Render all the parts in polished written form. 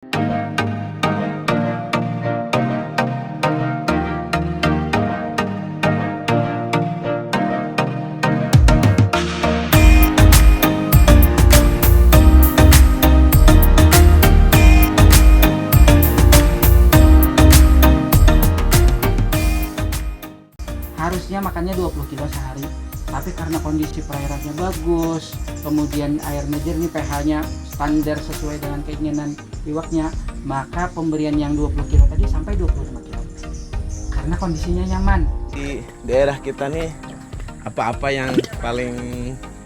Harusnya makannya 20 kilo sehari, tapi karena kondisi perairannya bagus, kemudian airnya jernih, pH-nya standar sesuai dengan keinginan iwaknya, maka pemberian yang 20 kilo tadi sampai 25 kilo karena kondisinya nyaman. Di daerah kita nih, apa-apa yang paling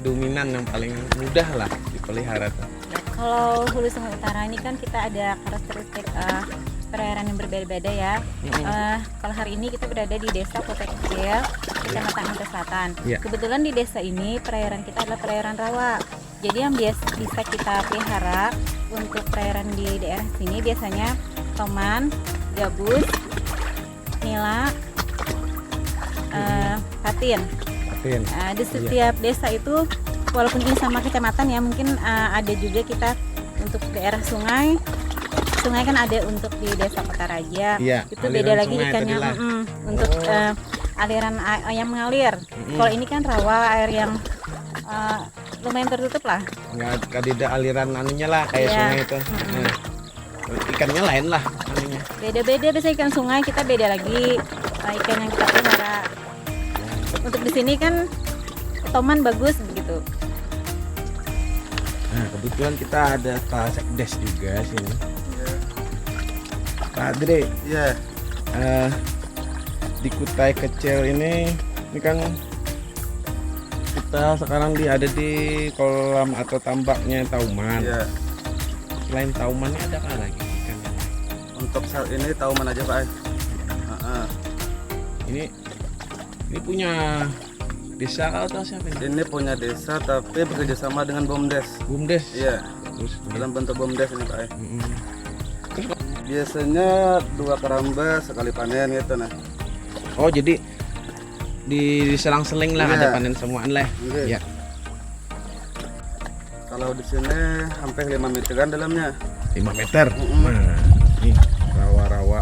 dominan, yang paling mudah lah dipelihara tuh? Kalau Hulu Sungai Utara ini kan kita ada karakteristik perairan yang berbeda-beda ya. Kalau hari ini kita berada di desa Kota Kecil, Kecamatan Ampel Selatan. Ya. Kebetulan di desa ini perairan kita adalah perairan rawa. Jadi yang bisa kita pelihara untuk perairan di daerah sini biasanya toman, gabus, nila, patin. Di setiap desa itu, walaupun ini sama kecamatan ya, mungkin ada juga kita untuk daerah sungai. Sungai kan ada untuk di desa Kota Raja, iya, itu beda lagi ikannya. Untuk aliran yang mengalir. Kalau ini kan rawa, air yang lumayan tertutup lah. Nggak ada aliran anunya lah kayak sungai itu. Ikannya lain lah anunya. Beda-beda, biasanya ikan sungai kita beda lagi ikan yang kita pelihara. Untuk di sini kan toman bagus begitu. Nah, kebetulan kita ada Pak Sekdes juga sini. Pak Adri, Iya. Di Kutai Kecil ini kan kita sekarang ada di kolam atau tambaknya Tauman. Iya. Selain Tauman ada apa lagi ikannya? Untuk saat ini Tauman aja Pak. Ini punya desa atau siapa ini? Ini punya desa tapi bekerja sama dengan BUMDes. BUMDes. Iya. Terus Dalam bentuk BUMDes ini Pak. Biasanya 2 keramba sekali panen gitu nah. oh, jadi diselang-seling lah, Iya. ada panen semuaan lah. Iya. Ya. Kalau di sini hampir 5 meteran dalamnya. 5 meter. Nah, ini rawa-rawa.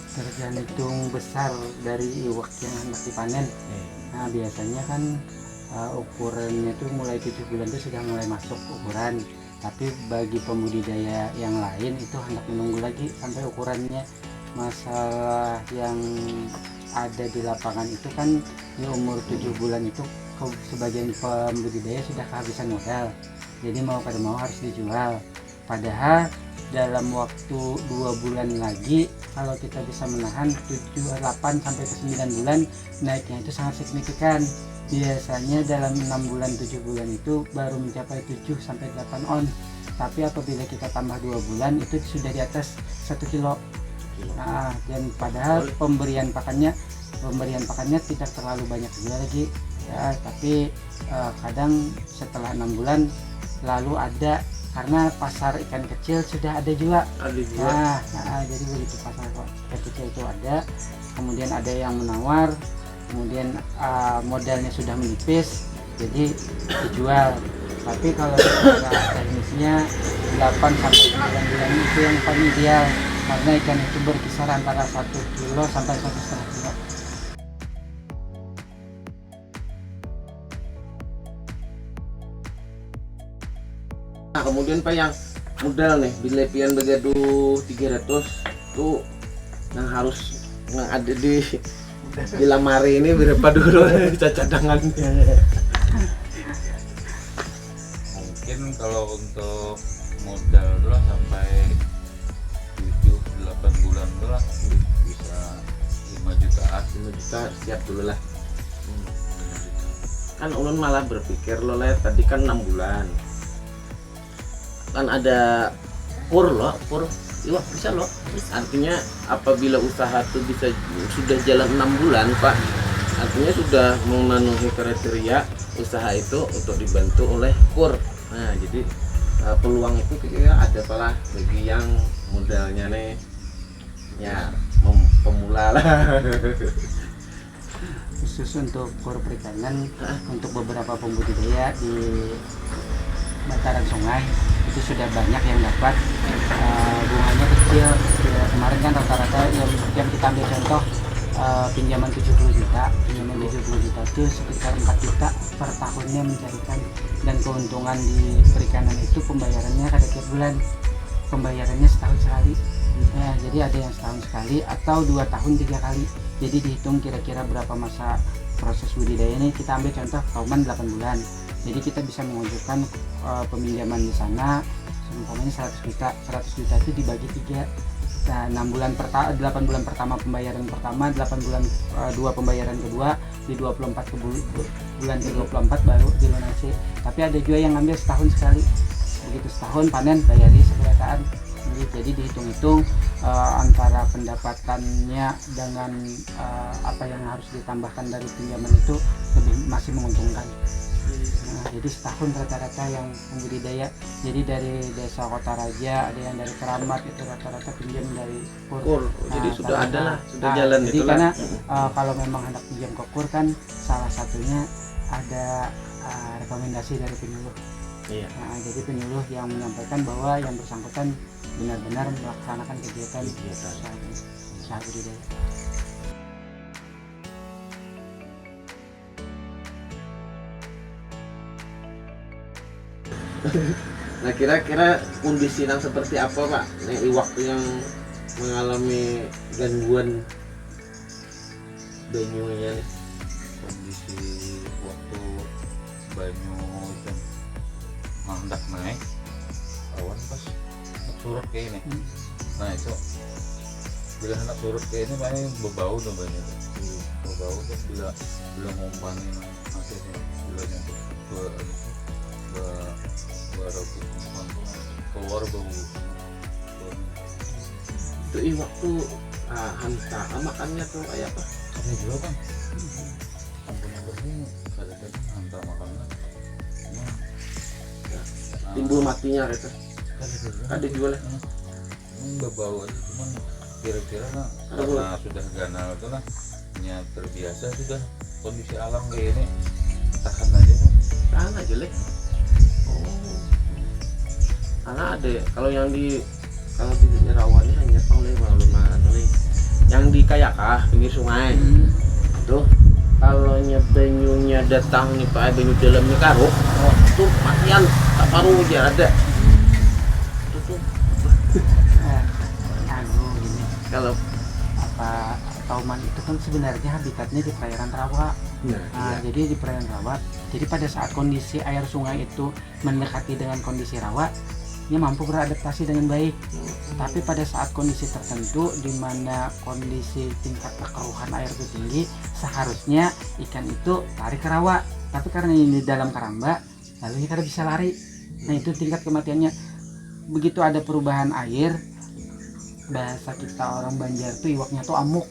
Tergantung besar dari iwak yang hendak dipanen. Nah biasanya kan ukurannya tuh mulai 7 bulan itu sudah mulai masuk ukuran, tapi bagi pembudidaya yang lain itu hendak menunggu lagi sampai ukurannya. Masalah yang ada di lapangan itu kan di umur 7 bulan itu sebagian pembudidaya sudah kehabisan modal, jadi mau kada mau harus dijual. Padahal dalam waktu 2 bulan lagi kalau kita bisa menahan 8 sampai ke 9 bulan, naiknya itu sangat signifikan. Biasanya dalam 6 bulan 7 bulan itu baru mencapai 7 sampai 8 on. Tapi apabila kita tambah 2 bulan itu sudah di atas 1 kilo. Nah, dan padahal pemberian pakannya tidak terlalu banyak juga lagi ya, tapi kadang setelah 6 bulan lalu ada, karena pasar ikan kecil sudah ada juga. Nah, jadi begitu pasar ikan kecil itu ada, kemudian ada yang menawar, kemudian modalnya sudah menipis, jadi dijual. Tapi kalau secara teknisnya 8 sampai 9 bulan itu yang paling ideal, karena ikan itu berkisar antara 1 kilo sampai 1,5 kilo. Nah, kemudian Pak yang modal nih di lepian begadu 300 tuh yang harus ada di lamari ini berapa dulu cadangannya? Mungkin kalau untuk modal dulu sampai 7-8 bulan dulu lah bisa 5 jutaan. 5 juta siap dulu lah. Kan ulun malah berpikir lo lihat tadi kan 6 bulan kan ada pur Wah, bisa loh. Artinya apabila usaha itu bisa sudah jalan 6 bulan Pak, artinya sudah memenuhi kriteria usaha itu untuk dibantu oleh KUR. Nah jadi peluang itu kira-kira ada lah bagi yang modalnya nih ya pemula lah. khusus untuk kur perikanan untuk beberapa pembudidaya di bantaran sungai itu sudah banyak yang dapat. Bunganya kecil. Ya, kemarin kan rata-rata yang kita ambil contoh pinjaman 70 juta itu sekitar 4 juta per tahunnya mencarikan, dan keuntungan di perikanan itu pembayarannya kada tiap bulan, pembayarannya setahun sekali. Ya, jadi ada yang setahun sekali atau 2 tahun 3 kali. Jadi dihitung kira-kira berapa masa proses budidaya ini. Kita ambil contoh kauman 8 bulan. Jadi kita bisa mengajukan peminjaman di sana umpamanya 100 juta. 100 juta itu dibagi 3. Nah, 8 bulan pertama pembayaran pertama, 8 bulan 2 pembayaran kedua, di 24 bulan ke-24 baru dilunasi. Tapi ada juga yang ngambil setahun sekali. Begitu setahun panen bayari seberataan. Jadi dihitung-hitung antara pendapatannya dengan apa yang harus ditambahkan dari pinjaman itu masih menguntungkan. Nah, jadi setahun rata-rata yang pembudidaya. Jadi dari desa Kota Raja, ada yang dari Keramat itu rata-rata pinjam dari kur. Jadi sudah ada lah, sudah Nah, jalan jadi itu lah. karena kalau memang hendak pinjam ke kur kan salah satunya ada rekomendasi dari penyuluh. Iya. Nah, jadi penyuluh yang menyampaikan bahwa yang bersangkutan benar-benar melaksanakan kegiatan usaha budidaya. Nah, kira-kira kondisi yang seperti apa Pak? Di waktu yang mengalami gangguan banyunya nih. Kondisi waktu banyu itu hendak naik awan pas surut kayak ini. Nah itu bila hendak surut kayak ini paling berbau tuh banyu berbau tuh bila ngumpanin akhirnya bila nyampe berabut umpan tuh keluar bau. Itu waktu hanta makannya tuh kayak apa? Ada juga kan ampun ini kadang-kadang hantar makanan Timbul matinya gitu. Ada juga lah. Berbau aja, cuman kira-kira lah karena sudah ganal itu lah nya terbiasa sudah kondisi alam kayak ini, tahan aja kan. Tahan aja lek. Oh. Karena ada kalau yang di Rawa ini hanya oleh yang di Kayakah pinggir sungai. Tuh kalau banyunya datang nih Pak, banyu dalamnya karuk, tuh matian tak paruh aja ada. Tuh. Gini, Kalau kauman itu kan sebenarnya habitatnya di perairan rawa. Jadi di perairan rawa. Jadi pada saat kondisi air sungai itu mendekati dengan kondisi rawa, dia mampu beradaptasi dengan baik. Tapi pada saat kondisi tertentu di mana kondisi tingkat kekeruhan air itu tinggi, seharusnya ikan itu lari ke rawa. Tapi karena ini di dalam karamba, lalu ikan bisa lari. Nah itu tingkat kematiannya. Begitu ada perubahan air, bahasa kita orang Banjar tuh iwaknya tuh amuk,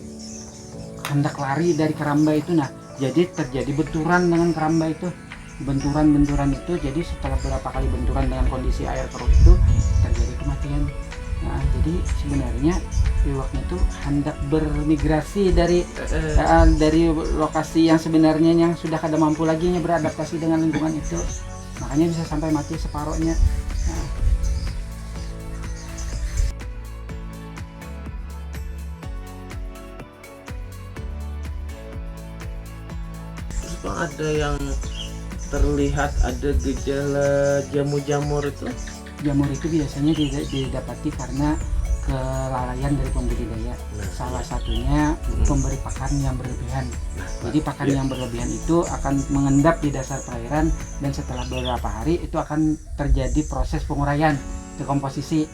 hendak lari dari karamba itu. Nah jadi terjadi benturan dengan karamba itu. Benturan itu jadi setelah beberapa kali benturan dengan kondisi air keruh itu terjadi kematian. Nah jadi sebenarnya iwaknya itu hendak bermigrasi dari lokasi yang sebenarnya yang sudah kada mampu lagi beradaptasi dengan lingkungan itu, makanya bisa sampai mati separohnya. terus Bang, ada yang terlihat ada gejala jamur itu. Jamur itu biasanya didapati karena kelalaian dari pembudidaya. Salah satunya pemberi pakan yang berlebihan. Jadi pakan yang berlebihan itu akan mengendap di dasar perairan, dan setelah beberapa hari itu akan terjadi proses penguraian, dekomposisi.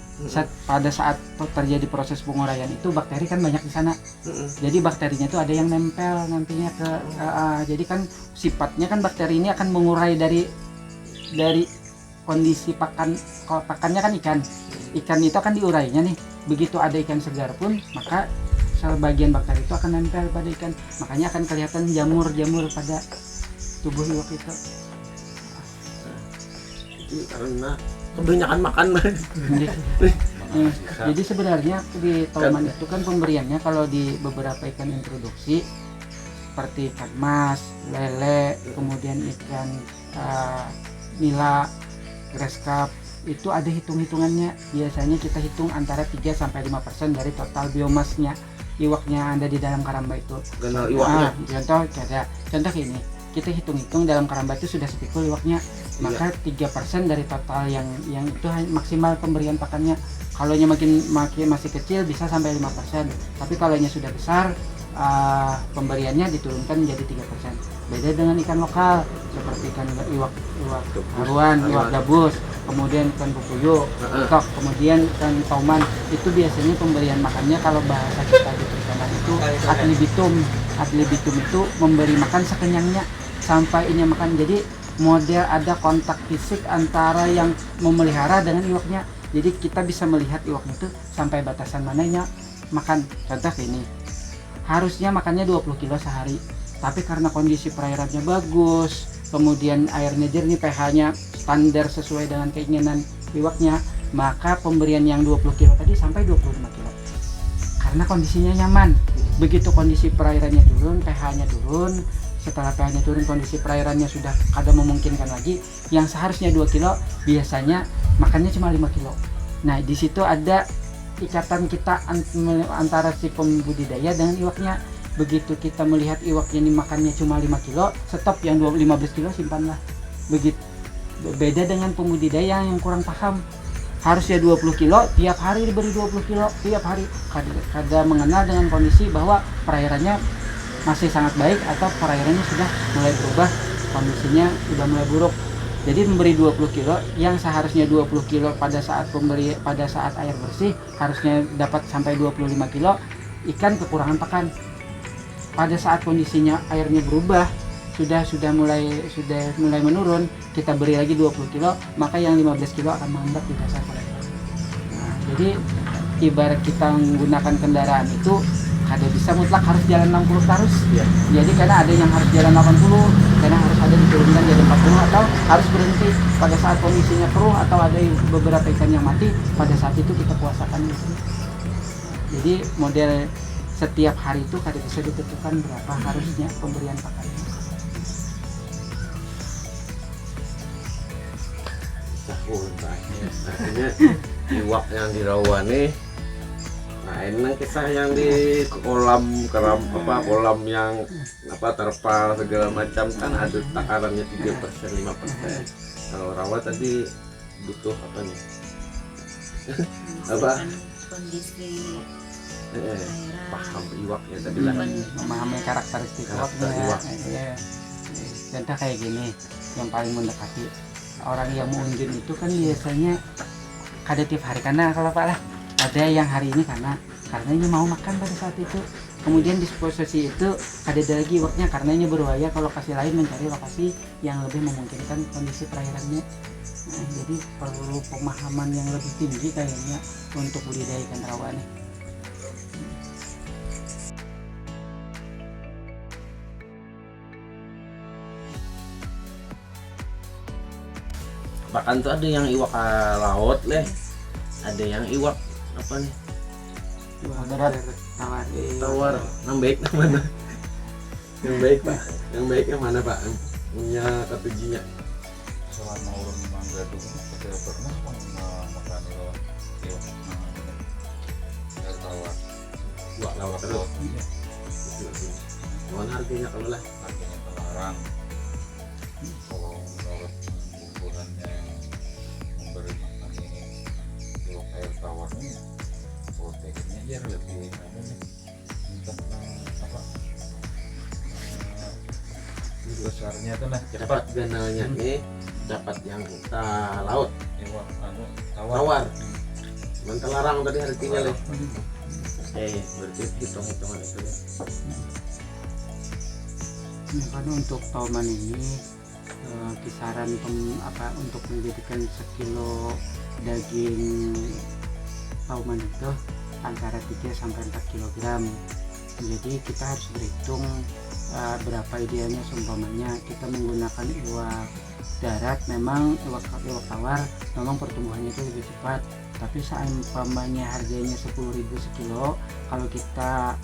Pada saat terjadi proses penguraian itu bakteri kan banyak di sana. Jadi bakterinya itu ada yang nempel nantinya ke jadi kan sifatnya kan bakteri ini akan mengurai dari kondisi pakannya kan ikan itu akan diurainya nih. Begitu ada ikan segar pun maka sebagian bakteri itu akan nempel pada ikan, makanya akan kelihatan jamur pada tubuh iwak itu. Itu karena kebanyakan makan. Jadi sebenarnya di tauman itu kan pemberiannya kalau di beberapa ikan introduksi seperti ikan mas, lele, kemudian ikan nila, grass carp, itu ada hitung-hitungannya. Biasanya kita hitung antara 3-5% dari total biomasnya iwaknya ada di dalam karamba itu. Kenal iwaknya. Contoh ini, kita hitung-hitung dalam karamba itu sudah sepikul iwaknya, maka 3% dari total yang itu maksimal pemberian pakannya. Kalau makin masih kecil bisa sampai 5%, tapi kalau sudah besar pemberiannya diturunkan menjadi 3%. Beda dengan ikan lokal seperti ikan iwak haruan, iwak gabus, kemudian ikan pupuyuh, utok, kemudian ikan tauman, itu biasanya pemberian makannya kalau bahasa kita di perikanan itu ad libitum itu memberi makan sekenyangnya sampai ini makan. Jadi model ada kontak fisik antara yang memelihara dengan iwaknya. Jadi kita bisa melihat iwaknya itu sampai batasan mananya makan. Contoh ini, harusnya makannya 20 kilo sehari, tapi karena kondisi perairannya bagus, kemudian airnya jernih, pH-nya standar sesuai dengan keinginan iwaknya, maka pemberian yang 20 kilo tadi sampai 25 kilo karena kondisinya nyaman. Begitu kondisi perairannya turun, pH-nya turun, setelah pH-nya turun, kondisi perairannya sudah kada memungkinkan lagi, yang seharusnya 2 kilo biasanya makannya cuma 5 kilo. Nah, di situ ada ikatan kita antara si pembudidaya dengan iwaknya. Begitu kita melihat iwaknya ini makannya cuma 5 kilo, stop, yang 15 kilo simpanlah. Begitu beda dengan pembudidaya yang kurang paham, harusnya 20 kilo tiap hari diberi 20 kilo tiap hari, kada mengenal dengan kondisi bahwa perairannya masih sangat baik atau perairannya sudah mulai berubah, kondisinya sudah mulai buruk. Jadi memberi 20 kilo yang seharusnya 20 kilo pada saat air bersih harusnya dapat sampai 25 kilo, ikan kekurangan pakan. Pada saat kondisinya airnya berubah, sudah mulai menurun, kita beri lagi 20 kilo, maka yang 15 kilo akan menghambat di dasar perairan. Nah, jadi ibarat kita menggunakan kendaraan itu kada bisa mutlak harus jalan 60 terus. Ya. Jadi karena ada yang harus jalan 80, karena harus ada diturunkan jadi 40, atau harus berhenti pada saat kondisinya keruh, atau ada beberapa ikan yang mati, pada saat itu kita puasakan di sini. Jadi model setiap hari itu kada bisa ditentukan berapa harusnya pemberian pakannya. Artinya iwak yang di rawa nih, nah ini kisah yang di kolam yang terpal segala macam kan ada takarannya 3% 5%. Kalau rawa tadi butuh apa nih? Kondisi paham iwaknya tadi lah. Memahami karakteristik iwaknya. Contoh kayak gini, yang paling mendekati orang yang mau unjun itu kan biasanya kada tiap hari, karena kalau Pak lah ada yang hari ini karena ini mau makan pada saat itu, kemudian di posisi itu ada lagi iwaknya karena ini berbahaya ke lokasi lain, mencari lokasi yang lebih memungkinkan kondisi perairannya. Nah, jadi perlu pemahaman yang lebih tinggi kayaknya untuk budidaya ikan rawa nih. Bahkan tuh ada yang iwak laut leh, ada yang iwak apa nih? Berat Tawar. Yang baik yang mana? Yang baik Pak. Yang baik yang mana Pak? Punya ketujuhnya. Selama orang mangga dulu saya pernah makan iwak air tawar. Iwak laut terus. Mana harganya kalau lah? Harganya terlarang. Kalau menurut ukurannya memberi makan ini iwak air tawar ini proteinnya dia lebih entah apa besarnya tuh nah Cepat ganalnya nih, dapat yang laut. iwak Tawar. Cuman terlarang tadi harganya leh. Berarti hitung-hitungan itu ya. Nah, karena untuk tauman ini kisaran untuk menjadikan sekilo daging tauman itu antara 3-4 kg. Jadi kita harus berhitung berapa idealnya. Seumpamanya kita menggunakan iwak darat, memang iwak tawar memang pertumbuhannya itu lebih cepat. Tapi seumpamanya harganya 10.000 sekilo, kalau kita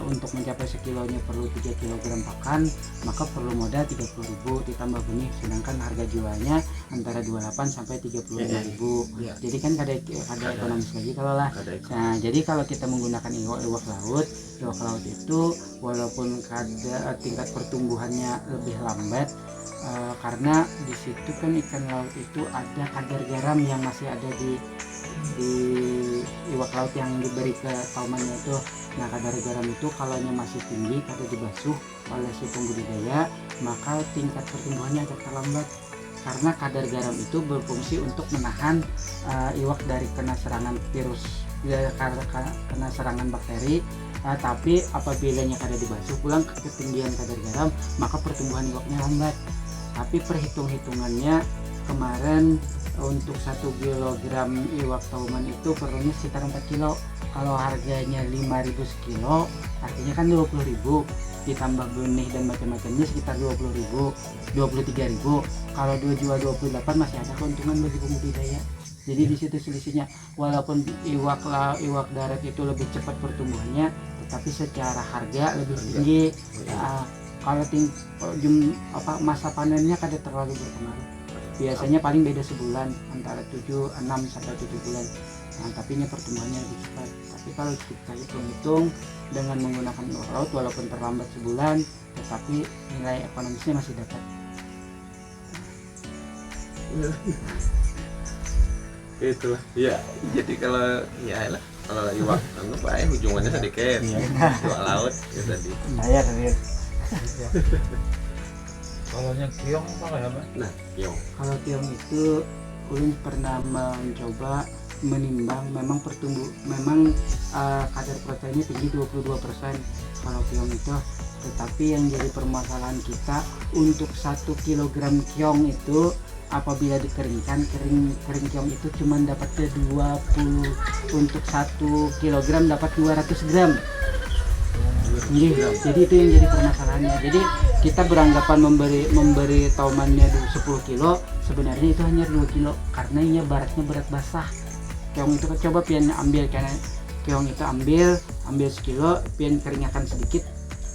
untuk mencapai sekilonya perlu 3 kg pakan, maka perlu modal 30.000 ditambah benih, sedangkan harga jualnya antara 28 sampai 35.000. Iya. Jadi kan ada ekonomis lagi kalau lah. Nah, jadi kalau kita menggunakan iwak laut itu walaupun tingkat pertumbuhannya lebih lambat, karena di situ kan ikan laut itu ada kadar garam yang masih ada di iwak laut yang diberi ke kaumannya itu. Nah, kadar garam itu kalaunya masih tinggi kalau dibasuh oleh si pembudidaya, maka tingkat pertumbuhannya agak terlambat, karena kadar garam itu berfungsi untuk menahan iwak dari kena serangan virus, kena serangan bakteri. Tapi apabila kadar dibasuh pulang ketinggian kadar garam, maka pertumbuhan iwaknya lambat. Tapi perhitungannya kemarin untuk 1 kg iwak tauman itu perlunya sekitar 4 kilo. Kalau harganya 5.000 sekilo, artinya kan 20.000 ditambah benih dan macam-macamnya sekitar 20.000, 23.000. Kalau jual 28 masih ada keuntungan bagi pembudidaya. Jadi di situ selisihnya, walaupun iwak darat itu lebih cepat pertumbuhannya, tetapi secara harga lebih tinggi. Kalau masa panennya kada terlalu berpengaruh. Biasanya paling beda sebulan, antara 6 sampai 7 bulan. Nah, tapi pertumbuhannya lebih cepat. Tapi kalau kita hitung-hitung dengan menggunakan iwak laut, walaupun terlambat sebulan, tetapi nilai ekonomisnya masih dapat. Itulah ya, jadi kalau iwak baik ujungannya sedikit, iwak laut ya tadi. Bayar ya. Kalau yang kiong apa ya, Pak? Nah, kiong. Kalau kiong itu ulun pernah mencoba menimbang, memang kadar proteinnya tinggi 22% kalau kiong itu. Tetapi yang jadi permasalahan kita, untuk 1 kg kiong itu apabila dikeringkan, kering kiong itu cuma dapat 20, untuk 1 kg dapat 200 gram. Jadi itu yang jadi permasalahannya. Jadi kita beranggapan memberi taumannya 10 kilo, sebenarnya itu hanya 2 kilo, karena ini berat basah. Keong itu coba pian ambil, karena keong itu ambil sekilo, pian keringkan sedikit,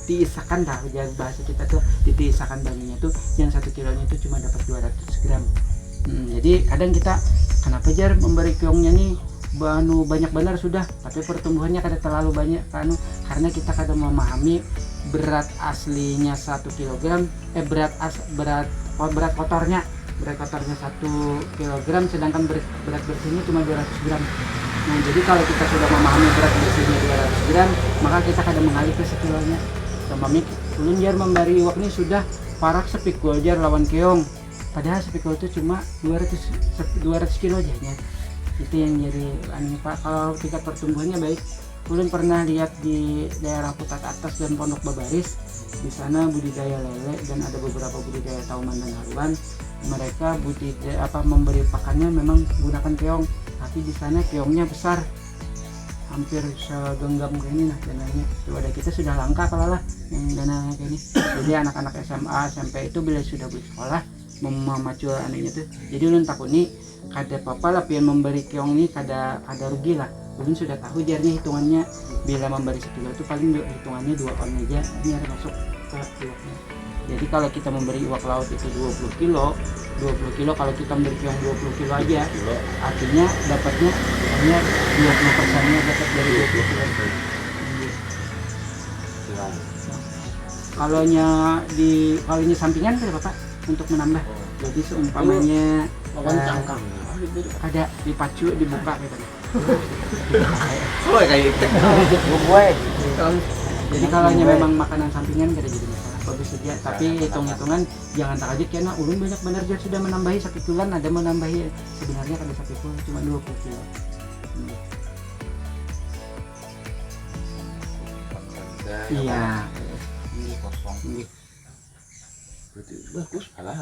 diisakan dah, bahasa kita tuh diisakan baginya tuh, yang 1 kilonya itu cuma dapat 200 gram. Jadi kadang kita kenapa jar memberi keongnya nih banyak benar sudah, tapi pertumbuhannya kada terlalu banyak karena kita kada memahami berat aslinya 1 kg, berat kotornya 1 kg, sedangkan berat bersihnya cuma 200 gram. Nah, jadi kalau kita sudah memahami berat bersihnya 200 gram, maka kita kada mengalih ke sekilonya. Contohnya ulun jar memberi iwak ini sudah parak sepikul jar lawan keong, padahal sepikul itu cuma 200 kilo aja ya. Itu yang jadi aneh Pak. Kalau tingkat pertumbuhannya baik, ulun pernah lihat di daerah Putat Atas dan Pondok Babaris, di sana budidaya lele dan ada beberapa budidaya tauman dan haruan. Mereka memberi pakannya memang gunakan keong, tapi di sana keongnya besar, hampir segenggam kayak ini. Nah, dananya itu ada, kita sudah langka kalau lah yang dana kayak ini. Jadi anak-anak SMA SMP itu bila sudah bersekolah memacu anaknya tuh, jadi ulun takut nih kada apa-apa lah pian memberi keong ini kada rugi lah. Ulun sudah tahu jarnya hitungannya, bila memberi sekilo itu paling hitungannya 2 on aja ini ada masuk ke iwaknya. Jadi kalau kita memberi iwak laut itu 20 kilo kalau kita memberi keong 20 kilo aja, artinya dapatnya hanya 20%-nya dapat dari 20 kilo. Kalaunya sampingan berapa Pak untuk menambah? Jadi seumpamanya cangkang ada dipacu, dibuka gitu. Kayak itu. Jadi kalau memang makanan sampingan kada jadi masalah, bagus saja. Tapi hitung-hitungan jangan terkejut karena ulun banyak benar dia sudah menambahi sapikulan, ada menambahi sebenarnya kada sapikul cuma 20 kilo. Iya. Kosong. Berarti bagus,